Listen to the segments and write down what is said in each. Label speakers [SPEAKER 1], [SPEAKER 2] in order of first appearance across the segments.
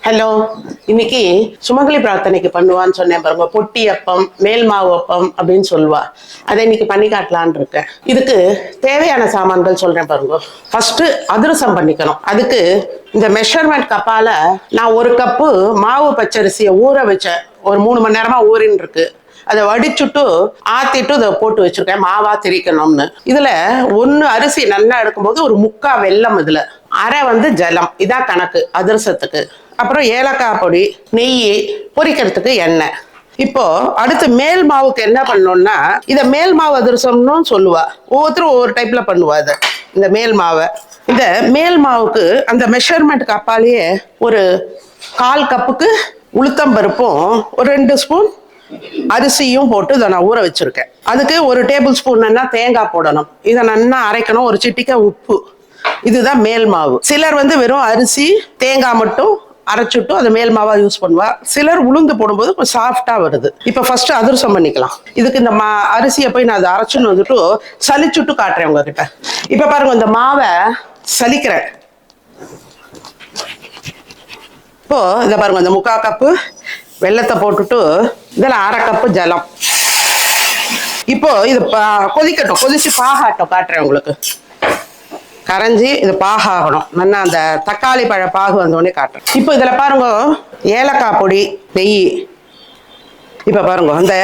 [SPEAKER 1] Hello. இன்னைக்கு சுமங்கலி பிரார்த்தனைக்கு பண்ணுவான்னு சொன்னேன் பாருங்க. பொட்டி அப்பம், மேல் மாவு அப்பம் அப்படின்னு சொல்லுவா. அதை இன்னைக்கு பண்ணி காட்டலான்னு இருக்கேன். இதுக்கு தேவையான சாமான்கள் சொல்றேன் பாருங்க. ஃபர்ஸ்ட் அதிரசம் பண்ணிக்கணும். அதுக்கு இந்த மெஷர்மெண்ட் கப்பால நான் 1 கப்பு மாவு பச்சரிசியை ஊற வச்சேன். ஒரு 3 மணி நேரமா ஊறின்னு இருக்கு. அதை வடிச்சுட்டு ஆத்திட்டு இதை போட்டு வச்சிருக்கேன், மாவா திரிக்கணும்னு. இதுல 1 அரிசி நல்லா எடுக்கும்போது ஒரு 3/4 வெல்லம், இதுல அரை ஜலம். இதான் கணக்கு அதிரசத்துக்கு. அப்புறம் ஏலக்காய் பொடி, நெய், பொரிக்கிறதுக்கு எண்ணெய். இப்போ அடுத்து மேல் மாவுக்கு என்ன பண்ணணும்னா, இத மேல் மாவு அதிரசம்னு சொல்லுவா. ஒவ்வொருத்தரும் ஒவ்வொரு டைப்ல பண்ணுவா. இந்த மேல் மாவை, இந்த மேல் மாவுக்கு அந்த மெஷர்மெண்ட் கப்பாலேயே ஒரு 1/4 கப்புக்கு உளுத்தம்பருப்பும் ஒரு 2 ஸ்பூன் அரிசியும் போட்டு இதை நான் ஊற வச்சிருக்கேன். அதுக்கு 1 டேபிள் ஸ்பூன் தேங்காய் போடணும். இதை நல்லா அரைக்கணும். ஒரு சிட்டிக்கை உப்பு. இதுதான் மேல் மாவு. சிலர் வெறும் அரிசி தேங்காய் மட்டும் அரைச்சுட்டு அதை மேல் மாவா யூஸ் பண்ணுவா. சிலர் உளுந்து போடும்போது கொஞ்சம் சாஃப்டா வருது. இப்ப ஃபர்ஸ்ட் அதிரசம் பண்ணிக்கலாம். இதுக்கு இந்த அரிசியை போய் நான் அதை அரைச்சுன்னு சலிச்சுட்டு காட்டுறேன் உங்ககிட்ட. இப்ப பாருங்க, இந்த மாவை சலிக்கிறேன். இப்போ இதை பாருங்க, இந்த 3/4 கப்பு வெல்லத்தை போட்டுட்டு இதுல 1/2 கப்பு ஜலம். இப்போ இது கொதிக்கட்டும். கொதிச்சு பாகாட்டம் காட்டுறேன் உங்களுக்கு. கரைஞ்சி இது பாகாகணும். நல்லா அந்த தக்காளி பழ பாகு வந்தோடனே காட்டுறேன். இப்போ இதுல பாருங்க, ஏலக்காய் பொடி, நெய். இப்ப பாருங்க, அந்த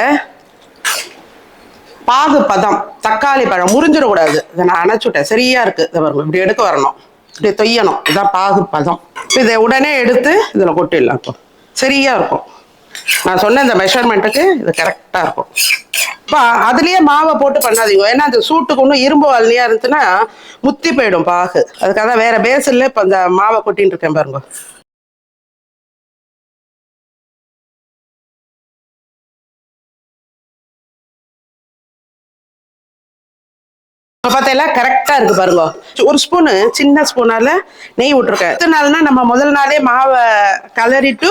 [SPEAKER 1] பாகு பதம், தக்காளி பழம் முறிஞ்சிடக்கூடாது. இதை நான் அணைச்சுட்டேன். சரியா இருக்கு. இதை பாருங்க, இப்படி எடுக்க வரணும், இப்படி தொய்யணும். இதான் பாகு பதம். இதை உடனே எடுத்து இதுல கொட்டிடலாம். இப்போ சரியா இருக்கும். நான் சொன்ன இந்த மெஷர்மெண்ட்டுக்கு இது கரெக்டா இருக்கும். இப்போ அதுலயே மாவை போட்டு பண்ணாதீங்க. ஏன்னா அந்த சூட்டுக்கு ஒன்றும் இரும்பு வால்லையா இருந்துச்சுன்னா முத்தி போயிடும் பாகு. அதுக்காக வேற பேசல்ல இப்போ இந்த மாவை கொட்டின்னு இருக்கேன் பாருங்க. பார்த்தா கரெக்டா இருக்கு பாருங்க. 1 ஸ்பூனு சின்ன ஸ்பூனால நெய் விட்டுருக்கேன். அடுத்த நாள்னா நம்ம முதல் நாளே மாவை கலரிட்டு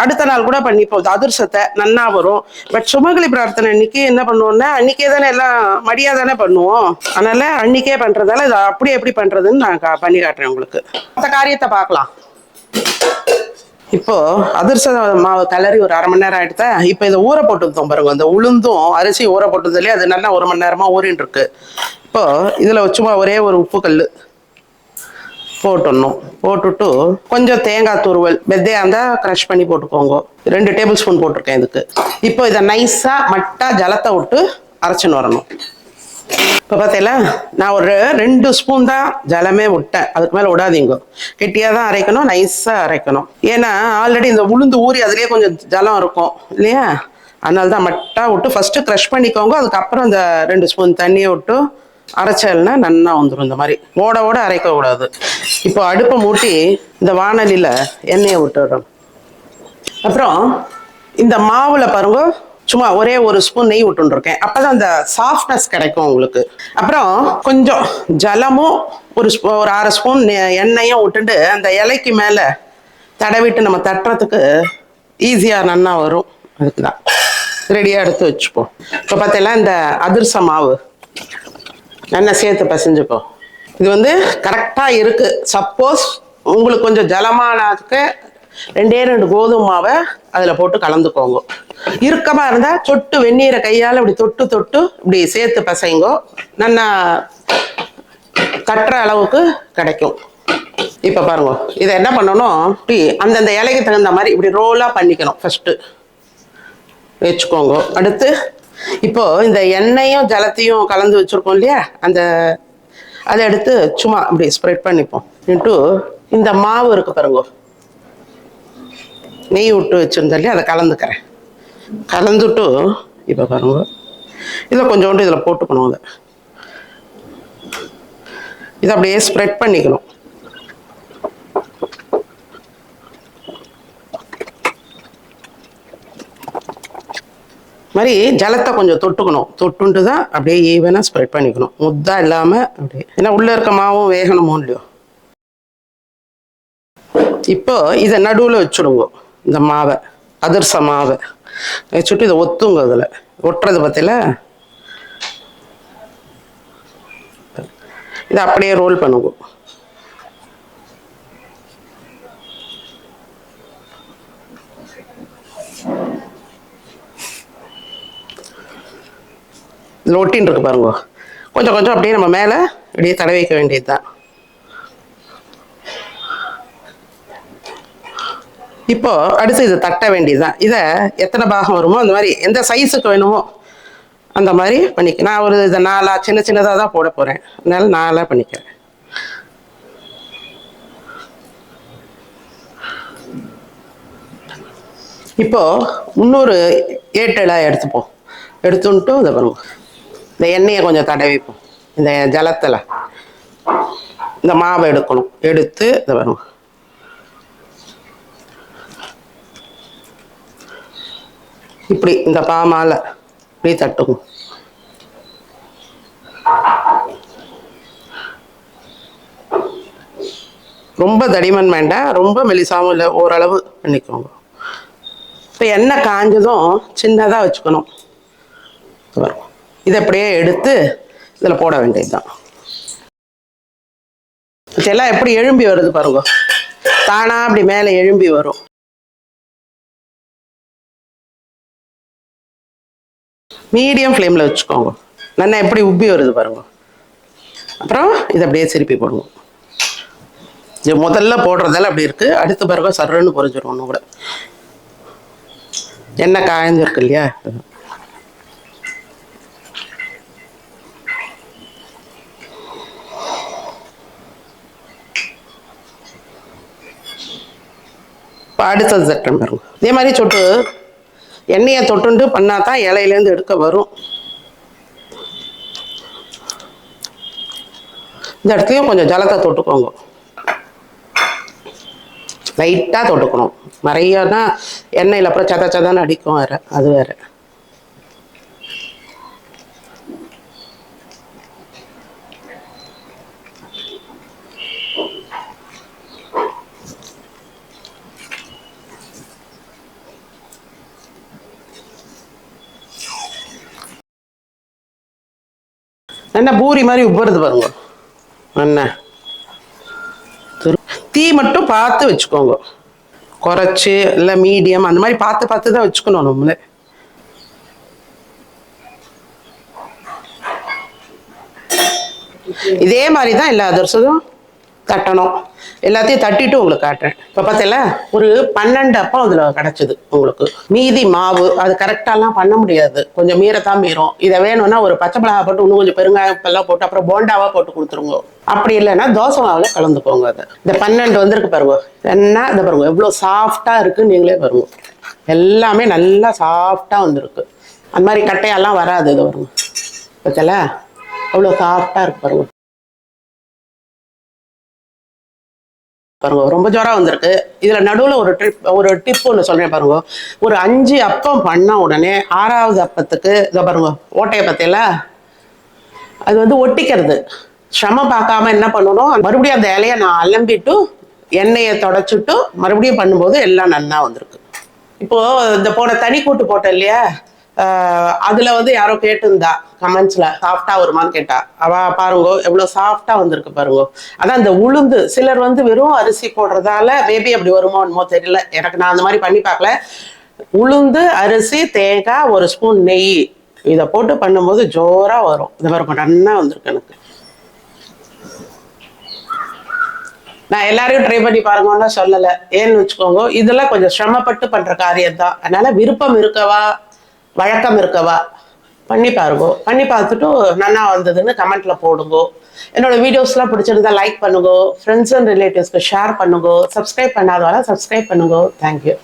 [SPEAKER 1] அடுத்த நாள் கூட பண்ணி போகுது. அதிர்சத்தை நல்லா வரும். பட் சுமங்கலி பிரார்த்தனை அன்னைக்கு என்ன பண்ணுவோம்னா, அன்னைக்கே தானே எல்லாம் மடியா தானே பண்ணுவோம். அதனால அன்னைக்கே பண்றதால இதை அப்படியே எப்படி பண்றதுன்னு நான் பண்ணி காட்டுறேன் உங்களுக்கு. அந்த காரியத்தை பார்க்கலாம். இப்போ அதிர்ச மாவு கலரி ஒரு 1/2 மணி நேரம் ஆயிடுதா. இப்போ இதை ஊற போட்டுருந்தோம் பாருங்க. அந்த உளுந்தும் அரிசி ஊற போட்டதுலேயே அது நல்லா 1 மணி நேரமா ஊறின்னு இருக்கு. இப்போ இதுல சும்மா ஒரே ஒரு உப்பு கல் போட்டுடணும். போட்டுட்டு கொஞ்சம் தேங்காய் துருவல் வெத்தையா இருந்தா க்ரஷ் பண்ணி போட்டுக்கோங்க. 2 டேபிள் ஸ்பூன் போட்டிருக்கேன் இதுக்கு. இப்போ இதை நைஸா மட்டா ஜலத்தை விட்டு அரைச்சுன்னு வரணும். இப்போ பார்த்தீங்களா, நான் ஒரு 2 ஸ்பூன் தான் ஜலமே விட்டேன். அதுக்கு மேலே விடாதீங்க. கெட்டியாக தான் அரைக்கணும், நைஸாக அரைக்கணும். ஏன்னா ஆல்ரெடி இந்த உளுந்து ஊறி அதுலேயே கொஞ்சம் ஜலம் இருக்கும் இல்லையா. அதனால தான் மட்டா விட்டு ஃபர்ஸ்ட் க்ரஷ் பண்ணிக்கோங்க. அதுக்கப்புறம் இந்த 2 ஸ்பூன் தண்ணியை விட்டு அரைச்சல்னா நல்லா வந்துடும். இந்த மாதிரி ஓட ஓட அரைக்கக்கூடாது. இப்போ அடுப்பை மூட்டி இந்த வானலியில் எண்ணெயை விட்டுடுறோம். அப்புறம் இந்த மாவுல பாருங்க, சும்மா ஒரே 1 ஸ்பூன் நெய் விட்டுருக்கேன். அப்பதான் அந்த சாஃப்ட்னஸ் கிடைக்கும் உங்களுக்கு. அப்புறம் கொஞ்சம் ஜலமும் ஒரு 1/2 ஸ்பூன் எண்ணெயும் விட்டுட்டு அந்த இலைக்கு மேலே தடவிட்டு நம்ம தட்டுறதுக்கு ஈஸியாக நல்லா வரும். அதுக்கு தான் ரெடியாக எடுத்து வச்சுப்போம். இப்போ பார்த்தீங்கன்னா இந்த அதிர்ச மாவு நல்லா சேர்த்து பசைஞ்சுக்கோ. இது கரெக்டாக இருக்கு. சப்போஸ் உங்களுக்கு கொஞ்சம் ஜலமானதுக்கு 2 கோதுமை மாவை அதில் போட்டு கலந்துக்கோங்க. இறுக்கமா இருந்தா சொட்டு வெந்நீரை கையால் இப்படி தொட்டு தொட்டு இப்படி சேர்த்து பசைங்கோ. நல்லா தட்டுற அளவுக்கு கிடைக்கும். இப்போ பாருங்க, இதை என்ன பண்ணணும், அந்தந்த இலைக்கு தகுந்த மாதிரி இப்படி ரோலாக பண்ணிக்கணும். ஃபர்ஸ்ட் வச்சுக்கோங்க. அடுத்து இப்போ இந்த எண்ணெயும் ஜலத்தையும் கலந்து வச்சிருக்கோம் இல்லையா, அதை எடுத்து சும்மா இப்படி ஸ்ப்ரெட் பண்ணிப்போம். இந்த மாவு இருக்கு பாருங்க, நெய் விட்டு வச்சிருந்தாலே அதை கலந்துக்கிறேன். கலந்துட்டு இப்போ பாருங்க, இதில் கொஞ்சோண்டு இதில் போட்டுக்கணும். இதை அப்படியே ஸ்ப்ரெட் பண்ணிக்கணும். மாதிரி ஜலத்தை கொஞ்சம் தொட்டுக்கணும். தொட்டுண்டு தான் அப்படியே ஈவனாக ஸ்ப்ரெட் பண்ணிக்கணும். முத்தா இல்லாமல் அப்படியே. ஏன்னா உள்ளே இருக்க மாவும் வேகணுமோ இல்லையோ. இப்போ இதை நடுவில் வச்சுடுங்க. இந்த மாவை, அதிர்ச மாவை வச்சுட்டு இதை ஒத்துங்க. அதில் ஒட்டுறது பற்றில இதை அப்படியே ரோல் பண்ணுங்க. இதில் ஒட்டின்னு இருக்கு பாருங்க. கொஞ்சம் கொஞ்சம் அப்படியே நம்ம மேலே அப்படியே தடவி வைக்க வேண்டியது தான். இப்போ அடுத்து இது தட்ட வேண்டியதுதான். இதை எத்தனை பாகம் வருமோ அந்த மாதிரி எந்த சைஸுக்கு வேணுமோ அந்த மாதிரி பண்ணிக்க. நான் ஒரு இதை 4 சின்ன சின்னதாக தான் போட போகிறேன், அதனால 4 பண்ணிக்கிறேன். இப்போ இன்னொரு ஏட்டெல்லாம் எடுத்துப்போம். எடுத்துன்ட்டு இதை பாருங்க, இந்த எண்ணெயை கொஞ்சம் தடவிப்போம். இந்த ஜலத்தில் இந்த மாவை எடுக்கணும். எடுத்து இதை பாருங்க, இப்படி இந்த பாமால இப்படி தட்டுக்கும். ரொம்ப தடிமன் வேண்டாம், ரொம்ப மெலிசாவும் இல்லை, ஓரளவு பண்ணிக்கோங்க. இப்போ எண்ணெய் காஞ்சதும் சின்னதாக வச்சுக்கணும். இதை அப்படியே எடுத்து இதில் போட வேண்டியதுதான். எல்லாம் எப்படி எழும்பி வருது பாருங்க, தானா அப்படி மேலே எழும்பி வரும். மீடியம் ஃப்ளேமில் வச்சுக்கோங்க. நல்லா எப்படி உப்பி வருது பாருங்க. அப்புறம் இதை அப்படியே திருப்பி போடுவோம். இது முதல்ல போடுறதால அப்படி இருக்குது. அடுத்த பிறகு சர்றன்னு பொரிஞ்சிடும். ஒன்று கூட எண்ணெய் காய்ஞ்சிருக்கு இல்லையா. இப்போ அடுத்தது தட்டம் பாருங்க. இதே மாதிரி சொட்டு எண்ணெயை தொட்டுண்டு பண்ணால் தான் இலையிலேருந்து எடுக்க வரும். இந்த இடத்துலையும் கொஞ்சம் ஜலத்தை தொட்டுக்கோங்க. லைட்டாக தொட்டுக்கணும். நிறையனா எண்ணெயில் அப்புறம் சத சதான்னு அடிக்கும் வேற, அது வேற. என்ன பூரி மாதிரி உப்புறது பாருங்க. என்ன தீ மட்டும் பார்த்து வச்சுக்கோங்க, குறைச்சி இல்லை மீடியம் அந்த மாதிரி பார்த்து பார்த்து தான் வச்சுக்கணும் நம்மளே. இதே மாதிரி தான் எல்லா தரிசதும் தட்டணும். எல்லாத்தையும் தட்டிட்டு உங்களுக்கு காட்டுறேன். இப்போ பார்த்தல ஒரு 12 அப்பம் அதில் கிடச்சிது உங்களுக்கு. மீதி மாவு அது கரெக்டாலாம் பண்ண முடியாது, கொஞ்சம் மீறத்தான் மீறும். இதை வேணும்னா ஒரு பச்சை மிளகா போட்டு இன்னும் கொஞ்சம் பெருங்காயப்பெல்லாம் போட்டு அப்புறம் போண்டாவாக போட்டு கொடுத்துருங்க. அப்படி இல்லைன்னா தோசை மாவில் கலந்துக்கோங்க. அது இந்த 12 வந்திருக்கு பாருங்க. என்ன இதை பாருங்க எவ்வளோ சாஃப்டாக இருக்குன்னு நீங்களே பாருங்க. எல்லாமே நல்லா சாஃப்டாக வந்துருக்கு. அந்த மாதிரி கட்டையெல்லாம் வராது. இது பாருங்க பார்த்தல அவ்வளோ சாஃப்டாக இருக்கு பாருங்க. பாருங்க ரொம்ப ஜோரா வந்திருக்கு. இதுல நடுவுல ஒரு டிப் ஒன்று சொல்றேன் பாருங்க. ஒரு 5 அப்பம் பண்ண உடனே 6வது அப்பத்துக்கு இதை பாருங்க ஓட்டையை பத்தியில அது வந்து ஒட்டிக்கிறது. சிரமம் பார்க்காம என்ன பண்ணணும், மறுபடியும் அந்த இலையை நான் அலம்பிட்டு எண்ணெயை தொடச்சிட்டு மறுபடியும் பண்ணும்போது எல்லாம் நல்லா வந்திருக்கு. இப்போ இந்த போன தனி கூட்டு போட்டேன் இல்லையா, அதுல வந்து யாரோ கேட்டிருந்தா கமெண்ட்ஸ்ல சாஃப்டா வருமான்னு கேட்டா. அவ பாருங்க எவ்வளவு சாஃப்டா வந்திருக்கு பாருங்க. அதான் இந்த உளுந்து சிலர் வந்து வெறும் அரிசி போடுறதால மேபி அப்படி வருமோ என்னமோ தெரியல எனக்கு. நான் அந்த மாதிரி பண்ணி பார்க்கல. உளுந்து, அரிசி, தேங்காய், 1 ஸ்பூன் நெய் இதை போட்டு பண்ணும்போது ஜோரா வரும். இது பாருங்க நல்லா வந்திருக்கு எனக்கு. நான் எல்லாரையும் ட்ரை பண்ணி பாருங்கன்னு சொல்லலை, ஏன்னு வச்சுக்கோங்க இதெல்லாம் கொஞ்சம் சிரமப்பட்டு பண்ற காரியம் தான். அதனால விருப்பம் இருக்கவா வழக்கம் இருக்கவா பண்ணி பாருங்க. பண்ணி பார்த்துட்டு நல்லா வந்ததுன்னு கமெண்ட்ல போடுங்க. என்னோட வீடியோஸ்லாம் பிடிச்சிருந்தா லைக் பண்ணுங்க, ஃப்ரெண்ட்ஸ் அண்ட் ரிலேட்டிவ்ஸ்க்கு ஷேர் பண்ணுங்க, சப்ஸ்கிரைப் பண்ணாதவால சப்ஸ்கிரைப் பண்ணுங்க. தேங்க்யூ.